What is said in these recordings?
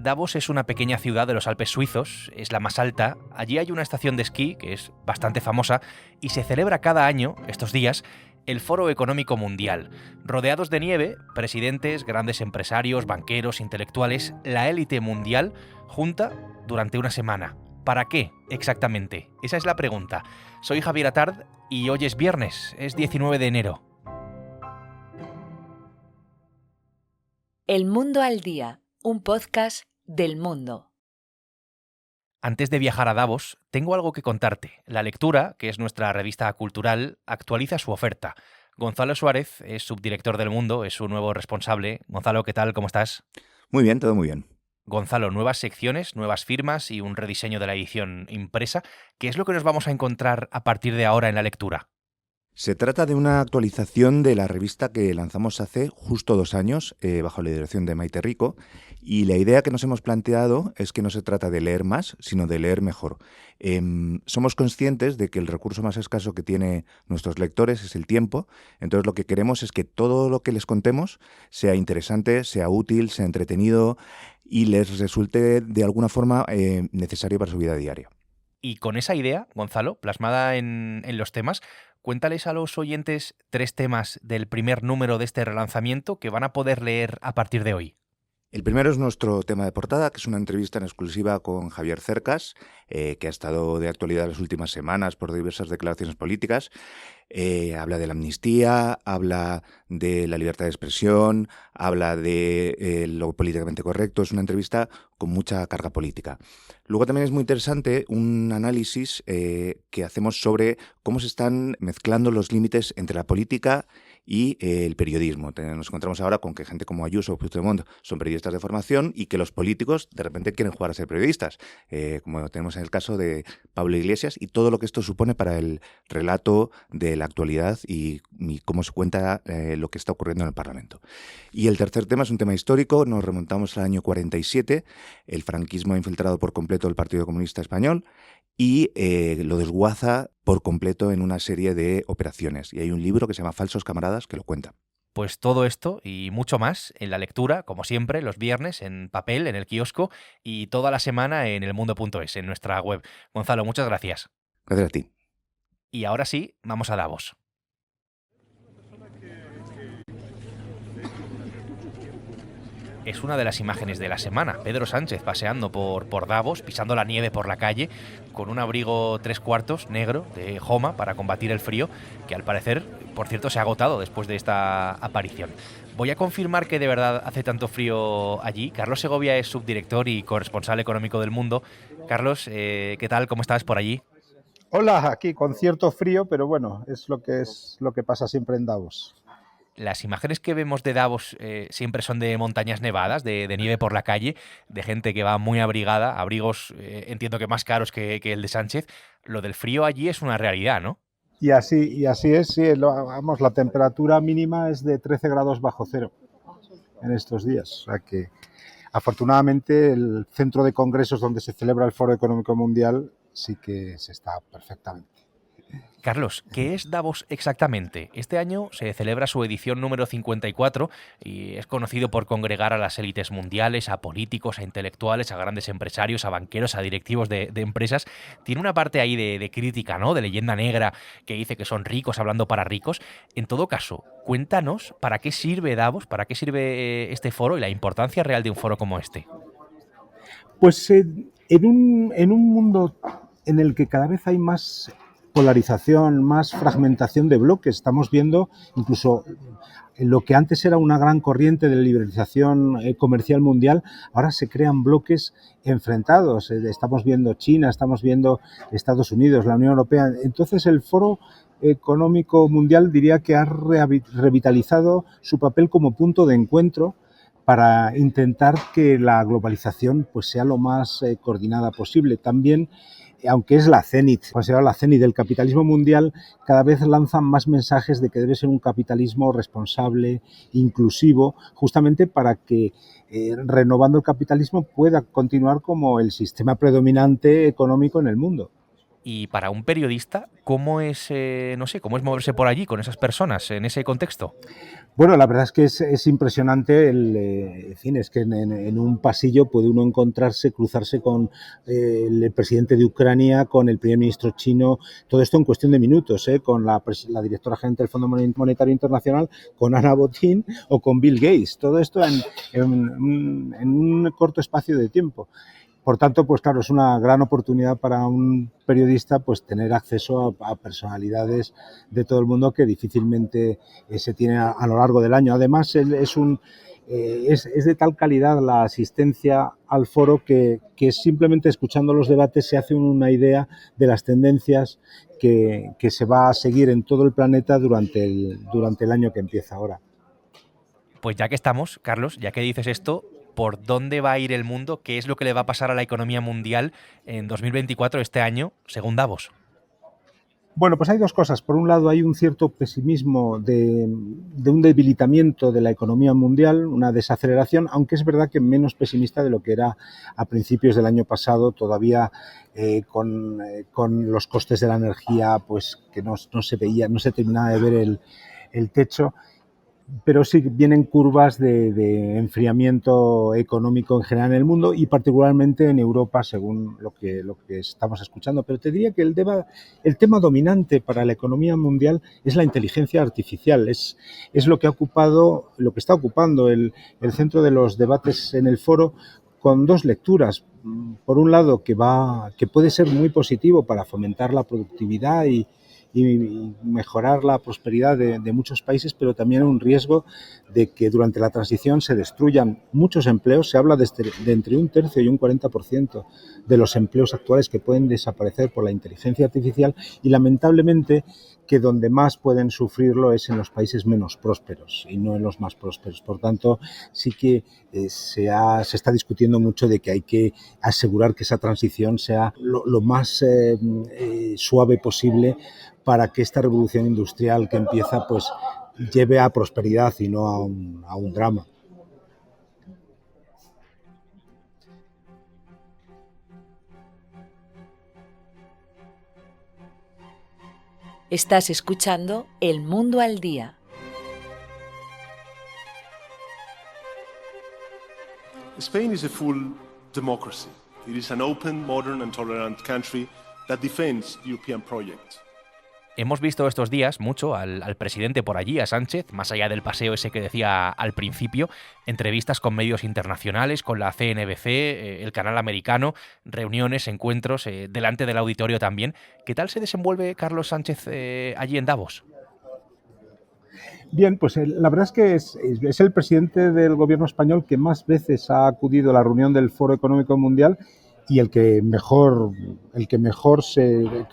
Davos es una pequeña ciudad de los Alpes suizos, es la más alta. Allí hay una estación de esquí que es bastante famosa y se celebra cada año, estos días, el Foro Económico Mundial. Rodeados de nieve, presidentes, grandes empresarios, banqueros, intelectuales, la élite mundial junta durante una semana. ¿Para qué exactamente? Esa es la pregunta. Soy Javier Atard y hoy es viernes, es 19 de enero. El Mundo al Día, un podcast del Mundo. Antes de viajar a Davos, tengo algo que contarte. La Lectura, que es nuestra revista cultural, actualiza su oferta. Gonzalo Suárez es subdirector del Mundo, es su nuevo responsable. Gonzalo, ¿qué tal? ¿Cómo estás? Muy bien, todo muy bien. Gonzalo, nuevas secciones, nuevas firmas y un rediseño de la edición impresa. ¿Qué es lo que nos vamos a encontrar a partir de ahora en La Lectura? Se trata de una actualización de la revista que lanzamos hace justo 2 años, bajo la dirección de Maite Rico, y la idea que nos hemos planteado es que no se trata de leer más, sino de leer mejor. Somos conscientes de que el recurso más escaso que tienen nuestros lectores es el tiempo, entonces lo que queremos es que todo lo que les contemos sea interesante, sea útil, sea entretenido y les resulte de alguna forma necesario para su vida diaria. Y con esa idea, Gonzalo, plasmada en los temas, cuéntales a los oyentes 3 temas del primer número de este relanzamiento que van a poder leer a partir de hoy. El primero es nuestro tema de portada, que es una entrevista en exclusiva con Javier Cercas, que ha estado de actualidad las últimas semanas por diversas declaraciones políticas. Habla de la amnistía, habla de la libertad de expresión, habla de lo políticamente correcto. Es una entrevista con mucha carga política. Luego también es muy interesante un análisis que hacemos sobre cómo se están mezclando los límites entre la política y el periodismo. Nos encontramos ahora con que gente como Ayuso o Puigdemont son periodistas de formación y que los políticos de repente quieren jugar a ser periodistas, como tenemos en el caso de Pablo Iglesias y todo lo que esto supone para el relato de la actualidad y cómo se cuenta lo que está ocurriendo en el Parlamento. Y el tercer tema es un tema histórico, nos remontamos al año 47, el franquismo ha infiltrado por completo el Partido Comunista Español y lo desguaza por completo en una serie de operaciones. Y hay un libro que se llama Falsos Camaradas que lo cuenta. Pues todo esto y mucho más en La Lectura, como siempre, los viernes en papel, en el kiosco y toda la semana en elmundo.es, en nuestra web. Gonzalo, muchas gracias. Gracias a ti. Y ahora sí, vamos a Davos. Es una de las imágenes de la semana. Pedro Sánchez paseando por Davos, pisando la nieve por la calle, con un abrigo 3/4 negro de Homa para combatir el frío, que al parecer, por cierto, se ha agotado después de esta aparición. Voy a confirmar que de verdad hace tanto frío allí. Carlos Segovia es subdirector y corresponsal económico del Mundo. Carlos, ¿qué tal? ¿Cómo estás por allí? Hola, aquí con cierto frío, pero bueno, es lo que pasa siempre en Davos. Las imágenes que vemos de Davos siempre son de montañas nevadas, de nieve por la calle, de gente que va muy abrigada, abrigos entiendo que más caros que el de Sánchez. Lo del frío allí es una realidad, ¿no? Y así es, sí, vamos, la temperatura mínima es de 13 grados bajo cero en estos días. O sea que, afortunadamente, el centro de congresos donde se celebra el Foro Económico Mundial sí que se está perfectamente. Carlos, ¿qué es Davos exactamente? Este año se celebra su edición número 54 y es conocido por congregar a las élites mundiales, a políticos, a intelectuales, a grandes empresarios, a banqueros, a directivos de empresas. Tiene una parte ahí de crítica, ¿no? De leyenda negra que dice que son ricos hablando para ricos. En todo caso, cuéntanos para qué sirve Davos, para qué sirve este foro y la importancia real de un foro como este. Pues en un mundo en el que cada vez hay más polarización, más fragmentación de bloques. Estamos viendo incluso en lo que antes era una gran corriente de liberalización comercial mundial, ahora se crean bloques enfrentados. Estamos viendo China, estamos viendo Estados Unidos, la Unión Europea. Entonces el Foro Económico Mundial diría que ha revitalizado su papel como punto de encuentro para intentar que la globalización pues, sea lo más coordinada posible. También, aunque es la cénit, considerada la cénit del capitalismo mundial, cada vez lanzan más mensajes de que debe ser un capitalismo responsable, inclusivo, justamente para que renovando el capitalismo pueda continuar como el sistema predominante económico en el mundo. Y para un periodista, ¿cómo es, no sé, cómo es moverse por allí con esas personas en ese contexto? Bueno, la verdad es que es impresionante, en fin, es que en un pasillo puede uno encontrarse, cruzarse con el presidente de Ucrania, con el primer ministro chino, todo esto en cuestión de minutos, con la directora gerente del Fondo Monetario Internacional, con Ana Botín o con Bill Gates, todo esto en un corto espacio de tiempo. Por tanto, pues claro, es una gran oportunidad para un periodista pues tener acceso a personalidades de todo el mundo que difícilmente se tiene a lo largo del año. Además, es de tal calidad la asistencia al foro que simplemente escuchando los debates se hace una idea de las tendencias que se va a seguir en todo el planeta durante el año que empieza ahora. Pues ya que estamos, Carlos, ya que dices esto, ¿por dónde va a ir el mundo? ¿Qué es lo que le va a pasar a la economía mundial en 2024, este año, según Davos? Bueno, pues hay dos cosas. Por un lado, hay un cierto pesimismo de un debilitamiento de la economía mundial, una desaceleración, aunque es verdad que menos pesimista de lo que era a principios del año pasado, todavía con los costes de la energía, pues que no se veía, no se terminaba de ver el techo. Pero sí vienen curvas de enfriamiento económico en general en el mundo y particularmente en Europa, según lo que estamos escuchando. Pero te diría que el tema dominante para la economía mundial es la inteligencia artificial. Es lo que está ocupando el centro de los debates en el foro, con dos lecturas. Por un lado, que puede ser muy positivo para fomentar la productividad y mejorar la prosperidad de muchos países, pero también un riesgo de que durante la transición se destruyan muchos empleos. Se habla de entre un tercio y un 40% de los empleos actuales que pueden desaparecer por la inteligencia artificial y lamentablemente que donde más pueden sufrirlo es en los países menos prósperos y no en los más prósperos. Por tanto, sí que se está discutiendo mucho de que hay que asegurar que esa transición sea lo más suave posible para que esta revolución industrial que empieza pues lleve a prosperidad y no a un drama. Estás escuchando El Mundo al Día. Spain is a full democracy. It is an open, modern and tolerant country that defends the European project. Hemos visto estos días mucho al presidente por allí, a Sánchez, más allá del paseo ese que decía al principio, entrevistas con medios internacionales, con la CNBC, el canal americano, reuniones, encuentros, delante del auditorio también. ¿Qué tal se desenvuelve Carlos Sánchez allí en Davos? Bien, pues la verdad es que es el presidente del gobierno español que más veces ha acudido a la reunión del Foro Económico Mundial y el que mejor se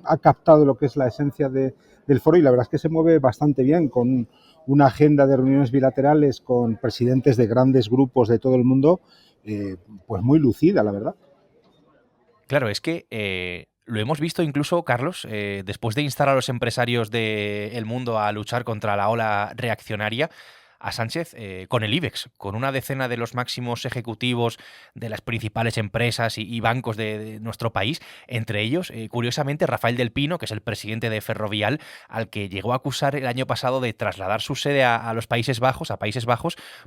ha captado lo que es la esencia del foro, y la verdad es que se mueve bastante bien, con una agenda de reuniones bilaterales con presidentes de grandes grupos de todo el mundo, pues muy lucida, la verdad. Claro, es que lo hemos visto incluso, Carlos, después de instar a los empresarios del mundo a luchar contra la ola reaccionaria, a Sánchez con el IBEX, con una decena de los máximos ejecutivos de las principales empresas y bancos de nuestro país, entre ellos, curiosamente, Rafael del Pino, que es el presidente de Ferrovial, al que llegó a acusar el año pasado de trasladar su sede a los Países Bajos,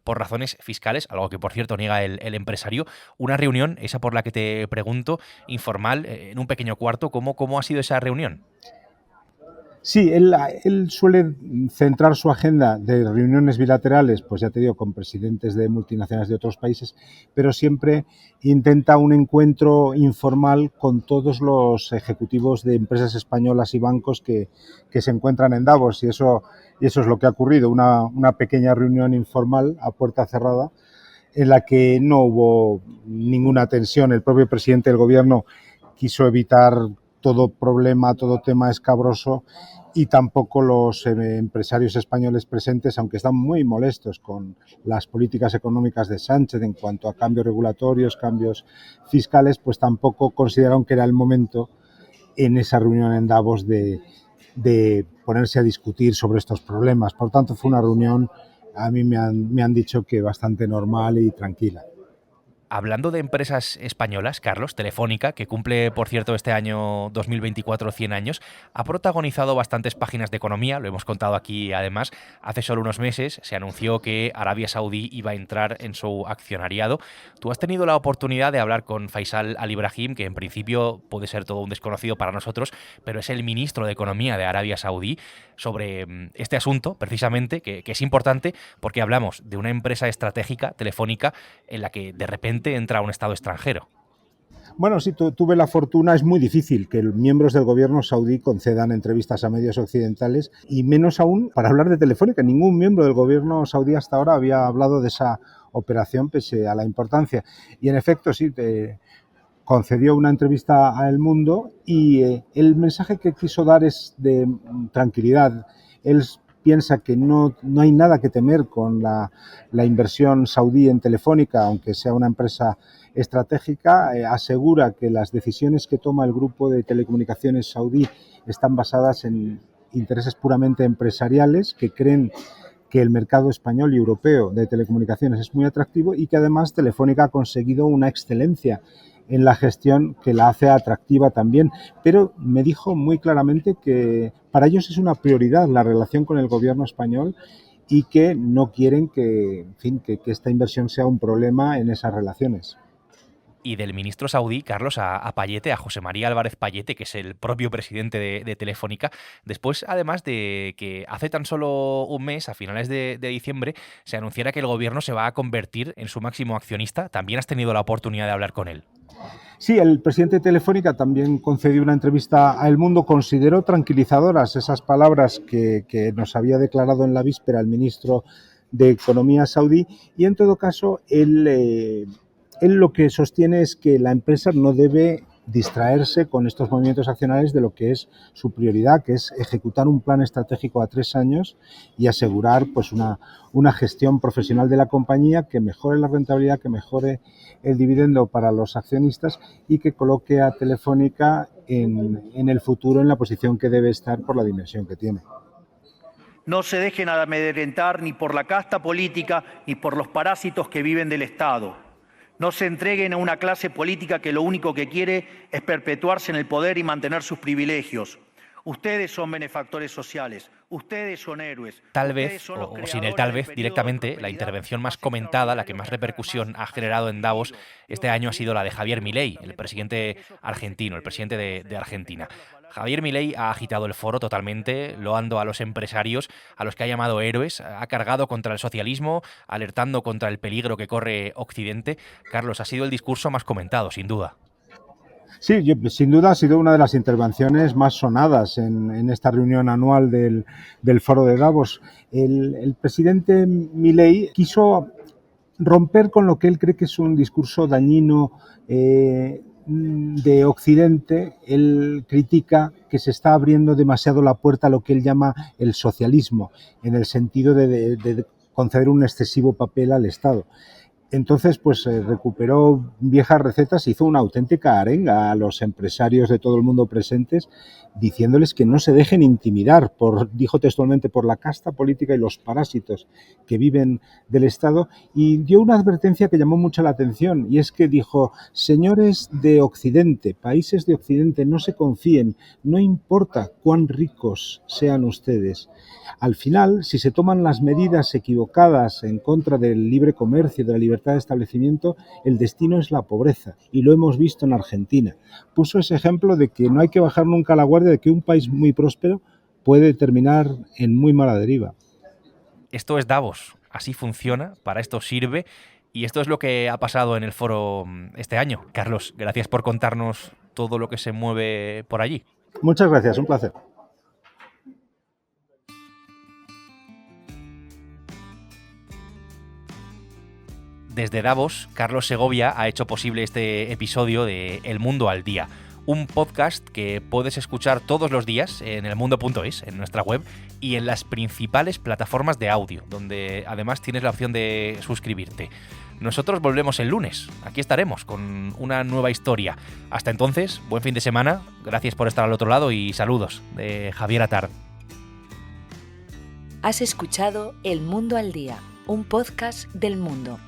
por razones fiscales, algo que, por cierto, niega el empresario. Una reunión, esa por la que te pregunto, informal, en un pequeño cuarto. ¿Cómo ha sido esa reunión? Sí, él suele centrar su agenda de reuniones bilaterales, pues ya te digo, con presidentes de multinacionales de otros países, pero siempre intenta un encuentro informal con todos los ejecutivos de empresas españolas y bancos que se encuentran en Davos, y eso es lo que ha ocurrido, una pequeña reunión informal a puerta cerrada en la que no hubo ninguna tensión. El propio presidente del gobierno quiso evitar todo problema, todo tema escabroso, y tampoco los empresarios españoles presentes, aunque están muy molestos con las políticas económicas de Sánchez en cuanto a cambios regulatorios, cambios fiscales, pues tampoco consideraron que era el momento en esa reunión en Davos de ponerse a discutir sobre estos problemas. Por tanto, fue una reunión, a mí me han dicho que bastante normal y tranquila. Hablando de empresas españolas, Carlos, Telefónica, que cumple, por cierto, este año 2024 100 años, ha protagonizado bastantes páginas de economía, lo hemos contado aquí además. Hace solo unos meses se anunció que Arabia Saudí iba a entrar en su accionariado. Tú has tenido la oportunidad de hablar con Faisal Al Ibrahim, que en principio puede ser todo un desconocido para nosotros, pero es el ministro de Economía de Arabia Saudí, sobre este asunto, precisamente, que es importante porque hablamos de una empresa estratégica, Telefónica, en la que de repente entra un Estado extranjero. Bueno, sí, tuve la fortuna. Es muy difícil que miembros del gobierno saudí concedan entrevistas a medios occidentales y menos aún para hablar de Telefónica. Ningún miembro del gobierno saudí hasta ahora había hablado de esa operación pese a la importancia. Y en efecto, sí, concedió una entrevista a El Mundo y el mensaje que quiso dar es de tranquilidad. Él piensa que no hay nada que temer con la inversión saudí en Telefónica, aunque sea una empresa estratégica. Asegura que las decisiones que toma el grupo de telecomunicaciones saudí están basadas en intereses puramente empresariales, que creen que el mercado español y europeo de telecomunicaciones es muy atractivo y que además Telefónica ha conseguido una excelencia en la gestión que la hace atractiva también, pero me dijo muy claramente que para ellos es una prioridad la relación con el gobierno español y que no quieren que esta inversión sea un problema en esas relaciones. Y del ministro saudí, Carlos, a Payete, a José María Álvarez Payete, que es el propio presidente de Telefónica, después, además de que hace tan solo un mes, a finales de diciembre, se anunciara que el gobierno se va a convertir en su máximo accionista. ¿También has tenido la oportunidad de hablar con él? Sí, el presidente de Telefónica también concedió una entrevista a El Mundo. Consideró tranquilizadoras esas palabras que nos había declarado en la víspera el ministro de Economía saudí y, en todo caso, él lo que sostiene es que la empresa no debe distraerse con estos movimientos accionarios de lo que es su prioridad, que es ejecutar un plan estratégico a 3 años y asegurar pues una gestión profesional de la compañía que mejore la rentabilidad, que mejore el dividendo para los accionistas y que coloque a Telefónica en el futuro en la posición que debe estar por la dimensión que tiene. No se dejen amedrentar ni por la casta política ni por los parásitos que viven del Estado. No se entreguen a una clase política que lo único que quiere es perpetuarse en el poder y mantener sus privilegios. Ustedes son benefactores sociales, ustedes son héroes. Tal vez, o sin el tal vez, directamente, la intervención más comentada, la que más repercusión ha generado en Davos este año ha sido la de Javier Milei, el presidente argentino, el presidente de Argentina. Javier Milei ha agitado el foro totalmente, loando a los empresarios, a los que ha llamado héroes, ha cargado contra el socialismo, alertando contra el peligro que corre Occidente. Carlos, ha sido el discurso más comentado, sin duda. Sí, sin duda ha sido una de las intervenciones más sonadas en esta reunión anual del Foro de Davos. El presidente Milei quiso romper con lo que él cree que es un discurso dañino de Occidente. Él critica que se está abriendo demasiado la puerta a lo que él llama el socialismo, en el sentido de conceder un excesivo papel al Estado. Entonces, pues recuperó viejas recetas, hizo una auténtica arenga a los empresarios de todo el mundo presentes, diciéndoles que no se dejen intimidar, dijo textualmente, por la casta política y los parásitos que viven del Estado, y dio una advertencia que llamó mucho la atención, y es que dijo: señores de Occidente, países de Occidente, no se confíen, no importa cuán ricos sean ustedes. Al final, si se toman las medidas equivocadas en contra del libre comercio, de la libertad de establecimiento, el destino es la pobreza, y lo hemos visto en Argentina. Puso ese ejemplo de que no hay que bajar nunca la guardia, de que un país muy próspero puede terminar en muy mala deriva. Esto es Davos, así funciona, para esto sirve, y esto es lo que ha pasado en el foro este año. Carlos, gracias por contarnos todo lo que se mueve por allí. Muchas gracias, un placer. Desde Davos, Carlos Segovia ha hecho posible este episodio de El Mundo al Día, un podcast que puedes escuchar todos los días en elmundo.es, en nuestra web, y en las principales plataformas de audio, donde además tienes la opción de suscribirte. Nosotros volvemos el lunes, aquí estaremos con una nueva historia. Hasta entonces, buen fin de semana, gracias por estar al otro lado y saludos de Javier Atard. Has escuchado El Mundo al Día, un podcast del Mundo.